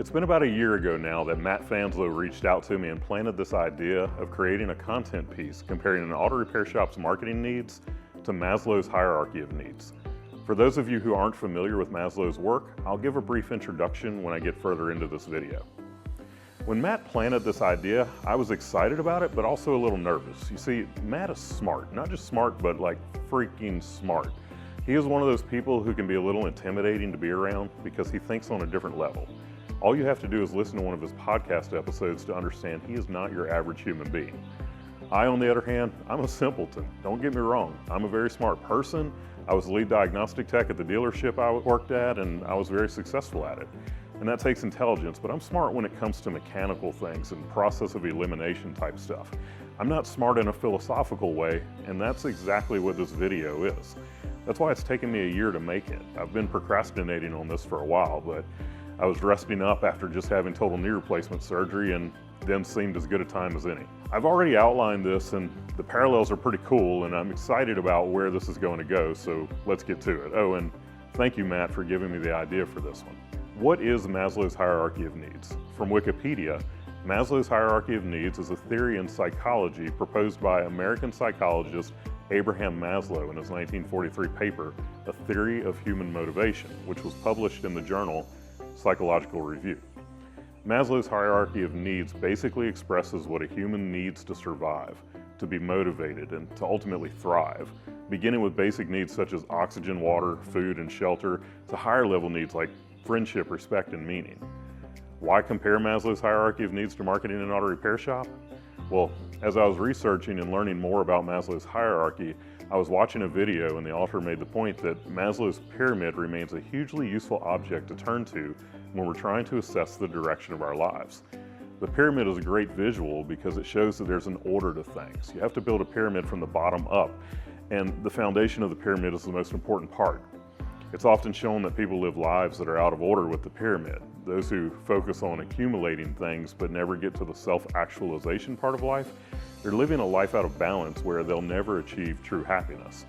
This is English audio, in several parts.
It's been about a year ago now that Matt Fanslow reached out to me and planted this idea of creating a content piece comparing an auto repair shop's marketing needs to Maslow's hierarchy of needs. For those of you who aren't familiar with Maslow's work, I'll give a brief introduction when I get further into this video. When Matt planted this idea, I was excited about it, but also a little nervous. You see, Matt is smart, not just smart, but like freaking smart. He is one of those people who can be a little intimidating to be around because he thinks on a different level. All you have to do is listen to one of his podcast episodes to understand he is not your average human being. I, on the other hand, I'm a simpleton. Don't get me wrong. I'm a very smart person. I was lead diagnostic tech at the dealership I worked at, and I was very successful at it. And that takes intelligence, but I'm smart when it comes to mechanical things and process of elimination type stuff. I'm not smart in a philosophical way, and that's exactly what this video is. That's why it's taken me a year to make it. I've been procrastinating on this for a while, but I was resting up after just having total knee replacement surgery, and then seemed as good a time as any. I've already outlined this, and the parallels are pretty cool, and I'm excited about where this is going to go, so let's get to it. Oh, and thank you, Matt, for giving me the idea for this one. What is Maslow's hierarchy of needs? From Wikipedia, Maslow's hierarchy of needs is a theory in psychology proposed by American psychologist Abraham Maslow in his 1943 paper, A Theory of Human Motivation, which was published in the journal Psychological Review. Maslow's hierarchy of needs basically expresses what a human needs to survive, to be motivated, and to ultimately thrive, beginning with basic needs such as oxygen, water, food, and shelter, to higher level needs like friendship, respect, and meaning. Why compare Maslow's hierarchy of needs to marketing an auto repair shop? Well, as I was researching and learning more about Maslow's hierarchy, I was watching a video and the author made the point that Maslow's pyramid remains a hugely useful object to turn to when we're trying to assess the direction of our lives. The pyramid is a great visual because it shows that there's an order to things. You have to build a pyramid from the bottom up, and the foundation of the pyramid is the most important part. It's often shown that people live lives that are out of order with the pyramid. Those who focus on accumulating things but never get to the self-actualization part of life, they're living a life out of balance where they'll never achieve true happiness.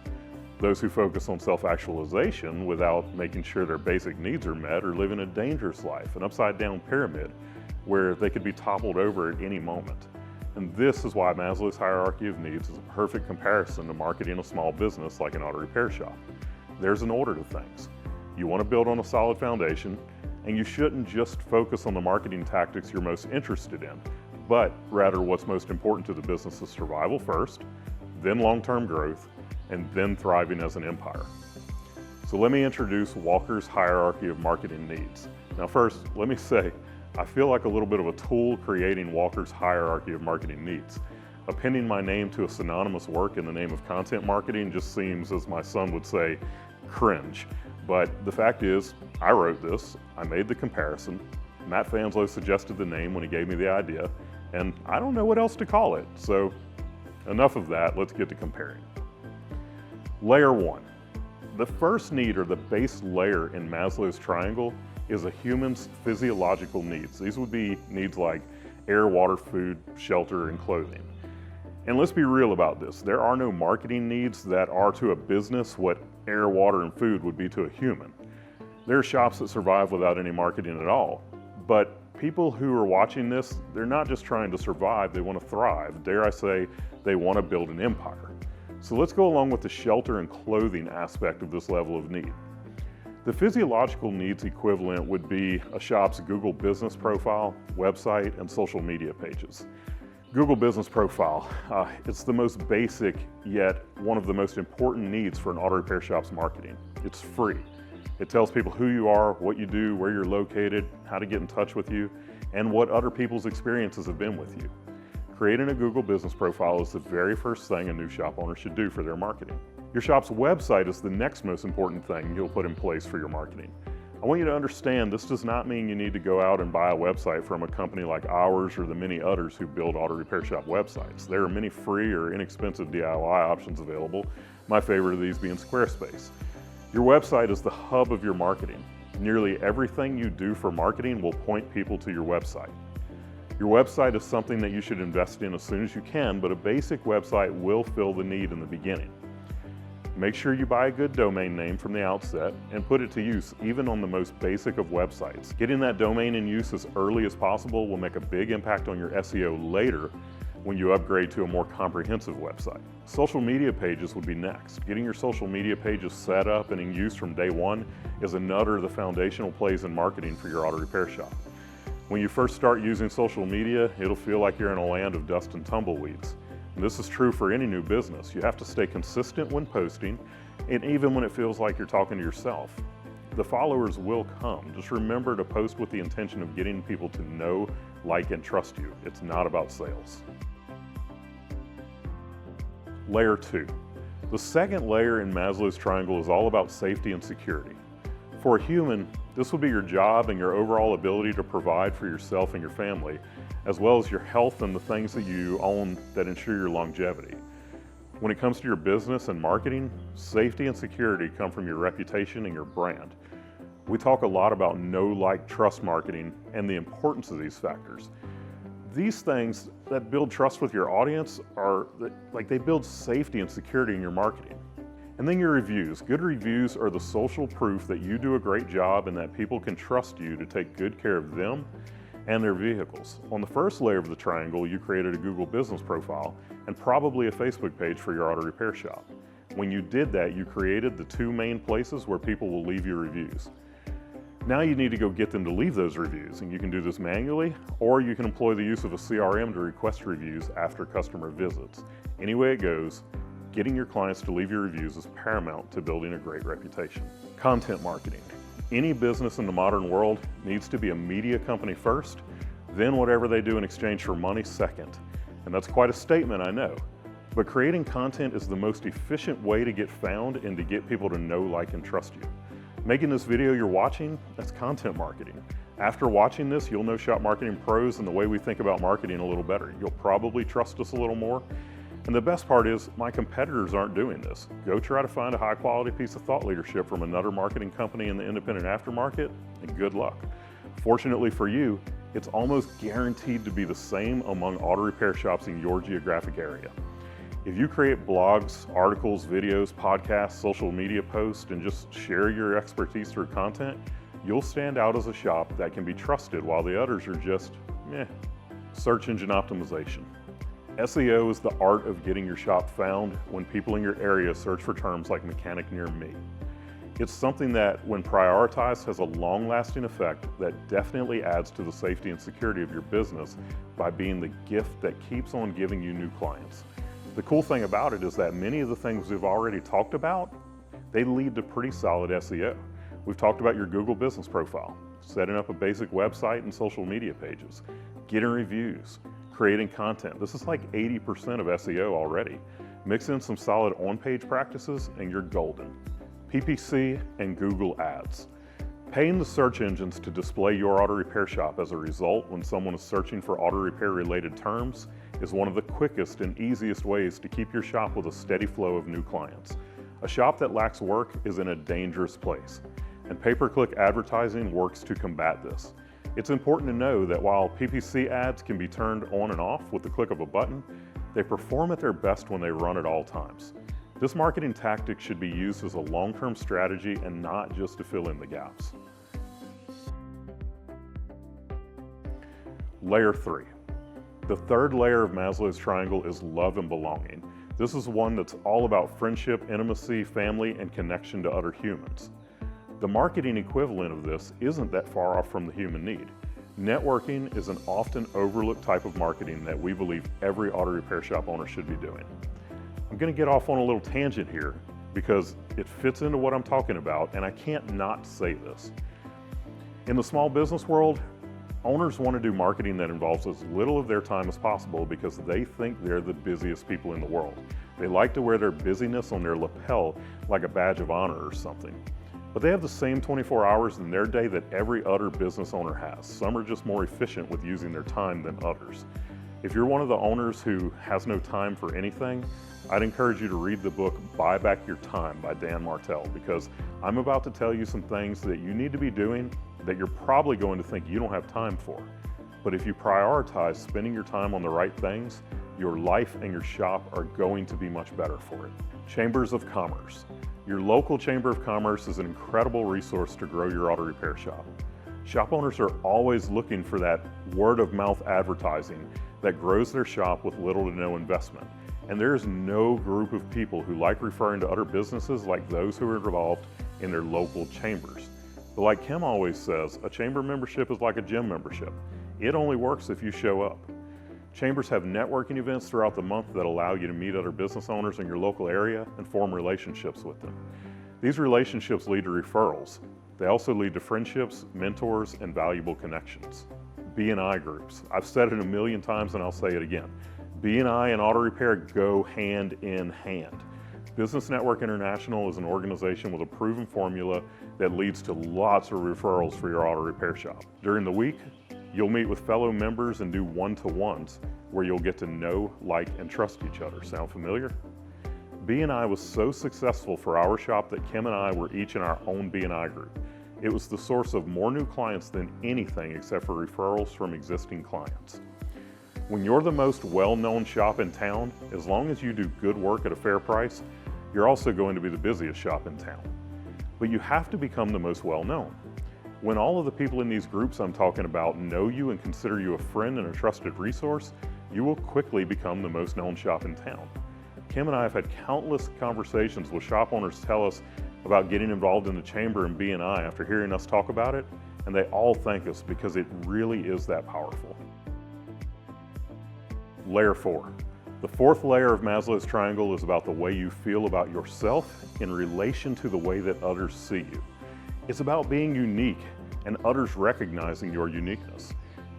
Those who focus on self-actualization without making sure their basic needs are met are living a dangerous life, an upside-down pyramid where they could be toppled over at any moment. And this is why Maslow's hierarchy of needs is a perfect comparison to marketing a small business like an auto repair shop. There's an order to things. You want to build on a solid foundation, and you shouldn't just focus on the marketing tactics you're most interested in, but rather what's most important to the business's survival first, then long-term growth, and then thriving as an empire. So let me introduce Walker's hierarchy of marketing needs. Now first, let me say, I feel like a little bit of a tool creating Walker's hierarchy of marketing needs. Appending my name to a synonymous work in the name of content marketing just seems, as my son would say, cringe. But the fact is, I wrote this, I made the comparison, Matt Fanslow suggested the name when he gave me the idea, and I don't know what else to call it. So enough of that, let's get to comparing. Layer one. The first need, or the base layer in Maslow's triangle, is a human's physiological needs. These would be needs like air, water, food, shelter, and clothing. And let's be real about this. There are no marketing needs that are to a business what air, water, and food would be to a human. There are shops that survive without any marketing at all. But people who are watching this, they're not just trying to survive, they want to thrive. Dare I say, they want to build an empire. So let's go along with the shelter and clothing aspect of this level of need. The physiological needs equivalent would be a shop's Google business profile, website, and social media pages. Google business profile, it's the most basic yet one of the most important needs for an auto repair shop's marketing. It's free. It tells people who you are, what you do, where you're located, how to get in touch with you, and what other people's experiences have been with you. Creating a Google business profile is the very first thing a new shop owner should do for their marketing. Your shop's website is the next most important thing you'll put in place for your marketing. I want you to understand this does not mean you need to go out and buy a website from a company like ours or the many others who build auto repair shop websites. There are many free or inexpensive DIY options available, my favorite of these being Squarespace. Your website is the hub of your marketing. Nearly everything you do for marketing will point people to your website. Your website is something that you should invest in as soon as you can, but a basic website will fill the need in the beginning. Make sure you buy a good domain name from the outset and put it to use even on the most basic of websites. Getting that domain in use as early as possible will make a big impact on your SEO later when you upgrade to a more comprehensive website. Social media pages would be next. Getting your social media pages set up and in use from day one is another of the foundational plays in marketing for your auto repair shop. When you first start using social media, it'll feel like you're in a land of dust and tumbleweeds. And this is true for any new business. You have to stay consistent when posting, and even when it feels like you're talking to yourself. The followers will come. Just remember to post with the intention of getting people to know, like, and trust you. It's not about sales. Layer 2. The second layer in Maslow's triangle is all about safety and security. For a human, this would be your job and your overall ability to provide for yourself and your family, as well as your health and the things that you own that ensure your longevity. When it comes to your business and marketing, safety and security come from your reputation and your brand. We talk a lot about know, like, trust marketing and the importance of these factors. These things that build trust with your audience they build safety and security in your marketing. And then your reviews. Good reviews are the social proof that you do a great job and that people can trust you to take good care of them and their vehicles. On the first layer of the triangle, you created a Google business profile and probably a Facebook page for your auto repair shop. When you did that, you created the two main places where people will leave your reviews. Now you need to go get them to leave those reviews, and you can do this manually, or you can employ the use of a CRM to request reviews after customer visits. Any way it goes, getting your clients to leave your reviews is paramount to building a great reputation. Content marketing. Any business in the modern world needs to be a media company first, then whatever they do in exchange for money second. And that's quite a statement, I know. But creating content is the most efficient way to get found and to get people to know, like, and trust you. Making this video you're watching, that's content marketing. After watching this, you'll know Shop Marketing Pros and the way we think about marketing a little better. You'll probably trust us a little more. And the best part is, my competitors aren't doing this. Go try to find a high quality piece of thought leadership from another marketing company in the independent aftermarket, and good luck. Fortunately for you, it's almost guaranteed to be the same among auto repair shops in your geographic area. If you create blogs, articles, videos, podcasts, social media posts, and just share your expertise through content, you'll stand out as a shop that can be trusted while the others are just, meh. Search engine optimization. SEO is the art of getting your shop found when people in your area search for terms like mechanic near me. It's something that, when prioritized, has a long-lasting effect that definitely adds to the safety and security of your business by being the gift that keeps on giving you new clients. The cool thing about it is that many of the things we've already talked about, they lead to pretty solid SEO. We've talked about your Google business profile, setting up a basic website and social media pages, getting reviews, creating content. This is like 80% of SEO already. Mix in some solid on-page practices and you're golden. PPC and Google Ads. Paying the search engines to display your auto repair shop as a result when someone is searching for auto repair related terms is one of the quickest and easiest ways to keep your shop with a steady flow of new clients. A shop that lacks work is in a dangerous place, and pay-per-click advertising works to combat this. It's important to know that while PPC ads can be turned on and off with the click of a button, they perform at their best when they run at all times. This marketing tactic should be used as a long-term strategy and not just to fill in the gaps. Layer 3. The third layer of Maslow's triangle is love and belonging. This is one that's all about friendship, intimacy, family, and connection to other humans. The marketing equivalent of this isn't that far off from the human need. Networking is an often overlooked type of marketing that we believe every auto repair shop owner should be doing. I'm going to get off on a little tangent here because it fits into what I'm talking about, and I can't not say this. In the small business world, owners want to do marketing that involves as little of their time as possible because they think they're the busiest people in the world. They like to wear their busyness on their lapel like a badge of honor or something. But they have the same 24 hours in their day that every other business owner has. Some are just more efficient with using their time than others. If you're one of the owners who has no time for anything, I'd encourage you to read the book Buy Back Your Time by Dan Martell, because I'm about to tell you some things that you need to be doing that you're probably going to think you don't have time for. But if you prioritize spending your time on the right things, your life and your shop are going to be much better for it. Chambers of Commerce. Your local Chamber of Commerce is an incredible resource to grow your auto repair shop. Shop owners are always looking for that word-of-mouth advertising that grows their shop with little to no investment. And there is no group of people who like referring to other businesses like those who are involved in their local chambers. But like Kim always says, a chamber membership is like a gym membership. It only works if you show up. Chambers have networking events throughout the month that allow you to meet other business owners in your local area and form relationships with them. These relationships lead to referrals. They also lead to friendships, mentors, and valuable connections. B&I groups. I've said it a million times and I'll say it again. B&I and auto repair go hand in hand. Business Network International is an organization with a proven formula that leads to lots of referrals for your auto repair shop. During the week, you'll meet with fellow members and do one-to-ones where you'll get to know, like, and trust each other. Sound familiar? B&I was so successful for our shop that Kim and I were each in our own B&I group. It was the source of more new clients than anything except for referrals from existing clients. When you're the most well-known shop in town, as long as you do good work at a fair price, you're also going to be the busiest shop in town. But you have to become the most well-known. When all of the people in these groups I'm talking about know you and consider you a friend and a trusted resource, you will quickly become the most known shop in town. Kim and I have had countless conversations with shop owners tell us about getting involved in the chamber and B&I after hearing us talk about it, and they all thank us because it really is that powerful. Layer 4. The fourth layer of Maslow's triangle is about the way you feel about yourself in relation to the way that others see you. It's about being unique and others recognizing your uniqueness.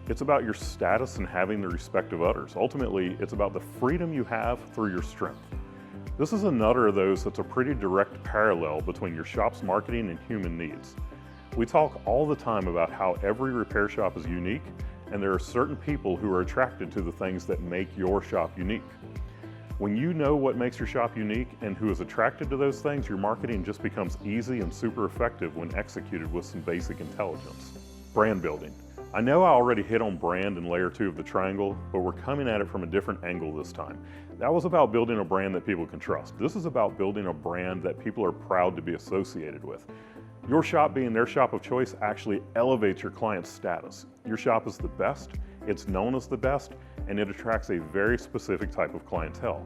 It's about your status and having the respect of others. Ultimately, it's about the freedom you have through your strength. This is another of those that's a pretty direct parallel between your shop's marketing and human needs. We talk all the time about how every repair shop is unique, and there are certain people who are attracted to the things that make your shop unique. When you know what makes your shop unique and who is attracted to those things, your marketing just becomes easy and super effective when executed with some basic intelligence. Brand building. I know I already hit on brand in layer 2 of the triangle, but we're coming at it from a different angle this time. That was about building a brand that people can trust. This is about building a brand that people are proud to be associated with. Your shop being their shop of choice actually elevates your client's status. Your shop is the best, it's known as the best, and it attracts a very specific type of clientele.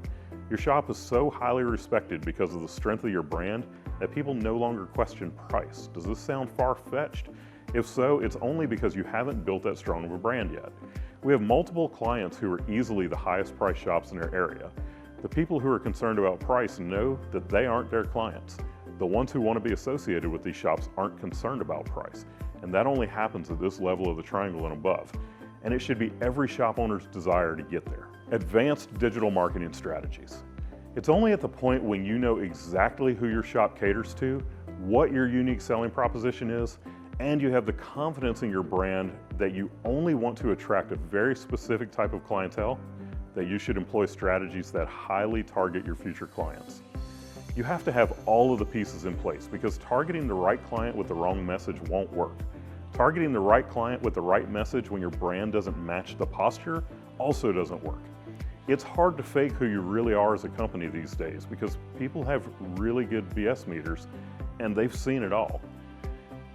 Your shop is so highly respected because of the strength of your brand that people no longer question price. Does this sound far-fetched? If so, it's only because you haven't built that strong of a brand yet. We have multiple clients who are easily the highest priced shops in their area. The people who are concerned about price know that they aren't their clients. The ones who want to be associated with these shops aren't concerned about price, and that only happens at this level of the triangle and above. And it should be every shop owner's desire to get there. Advanced digital marketing strategies. It's only at the point when you know exactly who your shop caters to, what your unique selling proposition is, and you have the confidence in your brand that you only want to attract a very specific type of clientele, that you should employ strategies that highly target your future clients. You have to have all of the pieces in place because targeting the right client with the wrong message won't work. Targeting the right client with the right message when your brand doesn't match the posture also doesn't work. It's hard to fake who you really are as a company these days because people have really good BS meters and they've seen it all.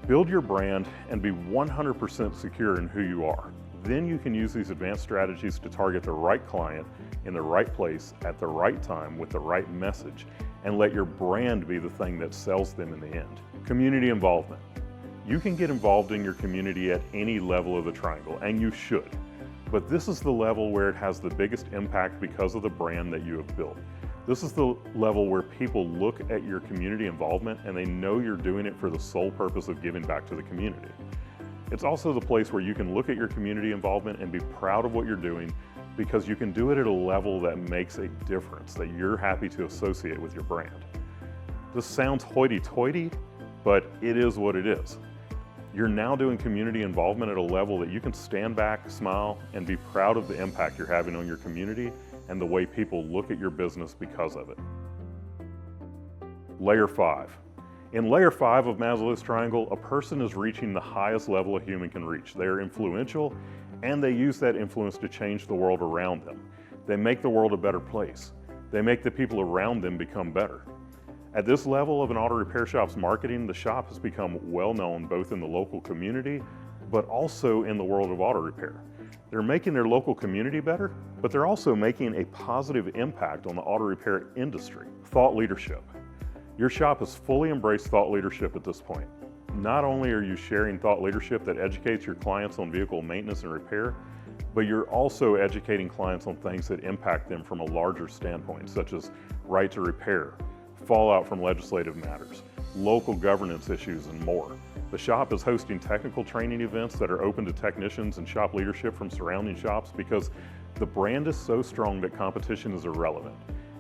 Build your brand and be 100% secure in who you are. Then you can use these advanced strategies to target the right client in the right place at the right time with the right message and let your brand be the thing that sells them in the end. Community involvement. You can get involved in your community at any level of the triangle, and you should. But this is the level where it has the biggest impact because of the brand that you have built. This is the level where people look at your community involvement and they know you're doing it for the sole purpose of giving back to the community. It's also the place where you can look at your community involvement and be proud of what you're doing because you can do it at a level that makes a difference, that you're happy to associate with your brand. This sounds hoity-toity, but it is what it is. You're now doing community involvement at a level that you can stand back, smile, and be proud of the impact you're having on your community and the way people look at your business because of it. Layer 5. In layer 5 of Maslow's triangle, a person is reaching the highest level a human can reach. They are influential, and they use that influence to change the world around them. They make the world a better place. They make the people around them become better. At this level of an auto repair shop's marketing, the shop has become well known both in the local community, but also in the world of auto repair. They're making their local community better, but they're also making a positive impact on the auto repair industry. Thought leadership. Your shop has fully embraced thought leadership at this point. Not only are you sharing thought leadership that educates your clients on vehicle maintenance and repair, but you're also educating clients on things that impact them from a larger standpoint, such as right to repair, fallout from legislative matters, local governance issues, and more. The shop is hosting technical training events that are open to technicians and shop leadership from surrounding shops because the brand is so strong that competition is irrelevant.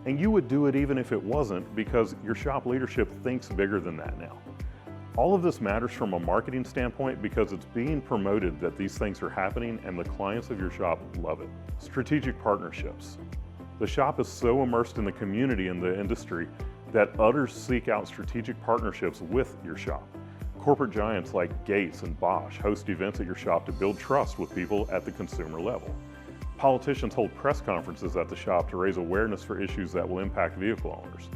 And you would do it even if it wasn't, because your shop leadership thinks bigger than that now. All of this matters from a marketing standpoint because it's being promoted that these things are happening and the clients of your shop love it. Strategic partnerships. The shop is so immersed in the community and the industry that others seek out strategic partnerships with your shop. Corporate giants like Gates and Bosch host events at your shop to build trust with people at the consumer level. Politicians hold press conferences at the shop to raise awareness for issues that will impact vehicle owners.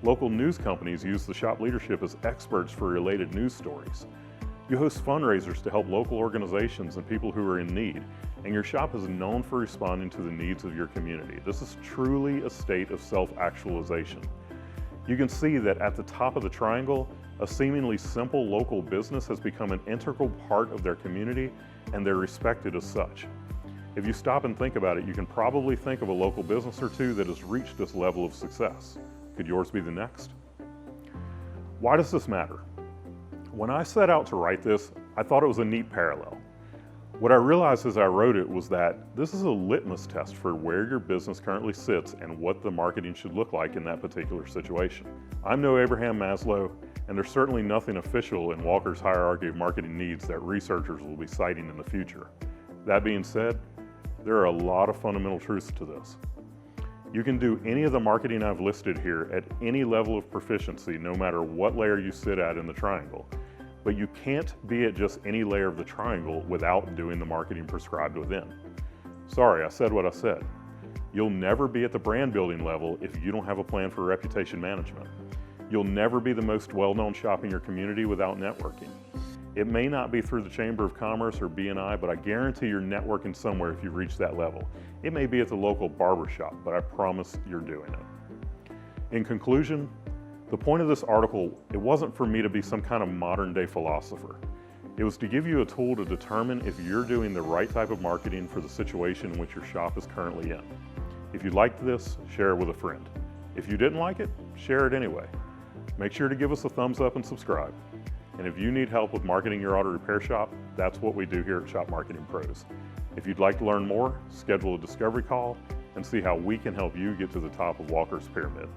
Local news companies use the shop leadership as experts for related news stories. You host fundraisers to help local organizations and people who are in need, and your shop is known for responding to the needs of your community. This is truly a state of self-actualization. You can see that at the top of the triangle, a seemingly simple local business has become an integral part of their community, and they're respected as such. If you stop and think about it, you can probably think of a local business or two that has reached this level of success. Could yours be the next? Why does this matter? When I set out to write this, I thought it was a neat parallel. What I realized as I wrote it was that this is a litmus test for where your business currently sits and what the marketing should look like in that particular situation. I'm no Abraham Maslow, and there's certainly nothing official in Walker's hierarchy of marketing needs that researchers will be citing in the future. That being said, there are a lot of fundamental truths to this. You can do any of the marketing I've listed here at any level of proficiency, no matter what layer you sit at in the triangle. But you can't be at just any layer of the triangle without doing the marketing prescribed within. Sorry, I said what I said. You'll never be at the brand building level if you don't have a plan for reputation management. You'll never be the most well-known shop in your community without networking. It may not be through the Chamber of Commerce or B&I, but I guarantee you're networking somewhere if you reach that level. It may be at the local barber shop, but I promise you're doing it. In conclusion, the point of this article, it wasn't for me to be some kind of modern-day philosopher. It was to give you a tool to determine if you're doing the right type of marketing for the situation in which your shop is currently in. If you liked this, share it with a friend. If you didn't like it, share it anyway. Make sure to give us a thumbs up and subscribe. And if you need help with marketing your auto repair shop, that's what we do here at Shop Marketing Pros. If you'd like to learn more, schedule a discovery call and see how we can help you get to the top of Walker's pyramid.